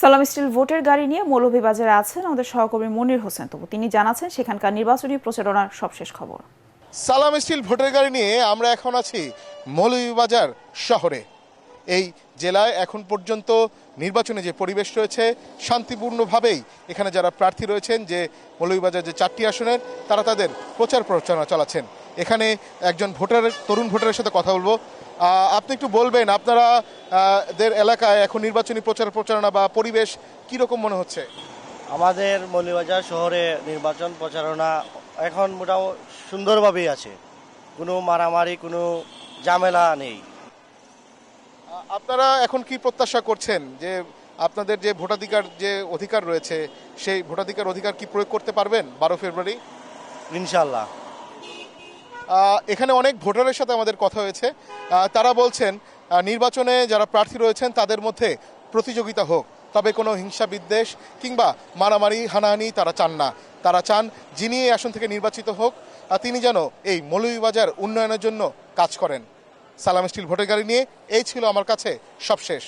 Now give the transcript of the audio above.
সালাম স্টিল ভোটের গাড়ি নিয়ে মৌলভীবাজারে আছেন আমাদের সহকর্মী মনির হোসেন। তবু তিনি জানাচ্ছেন সেখানকার নির্বাচনী প্রচারণার সবশেষ খবর। সালাম স্টিল ভোটের গাড়ি নিয়ে আমরা এখন আছি মৌলভীবাজার শহরে। এই জেলায় এখন পর্যন্ত নির্বাচনে যে পরিবেশ রয়েছে শান্তিপূর্ণভাবেই এখানে যারা প্রার্থী রয়েছেন যে মৌলভীবাজার যে 4টি আসনের তারা তাদের প্রচার প্রচারণা চালাচ্ছেন। এখানে একজন তরুণ ভোটারের সাথে কথা বলবো। আপনি একটু বলবেন আপনারা দের এলাকায় এখন নির্বাচনী প্রচারণা বা পরিবেশ কীরকম মনে হচ্ছে? আমাদের মৌলভীবাজার শহরে নির্বাচন প্রচারণা এখন মোটামুটি সুন্দরভাবেই আছে, কোনো মারামারি কোনো ঝামেলা নেই। আপনারা এখন কি প্রত্যাশা করছেন যে আপনাদের যে অধিকার রয়েছে সেই অধিকার কি প্রয়োগ করতে পারবেন 12 ফেব্রুয়ারি? ইনশাল্লাহ। এখানে অনেক ভোটারের সাথে আমাদের কথা হয়েছে। তারা বলছেন নির্বাচনে যারা প্রার্থী রয়েছেন তাদের মধ্যে প্রতিযোগিতা হোক, তবে কোনো হিংসা বিদ্বেষ কিংবা মারামারি হানাহানি তারা চান না। তারা চান যিনি এই আসন থেকে নির্বাচিত হোক তিনি যেন এই মৌলভীবাজার উন্নয়নের জন্য কাজ করেন। সালাম স্টিল ভোটের গাড়ি নিয়ে এই ছিল আমার কাছে সবশেষ।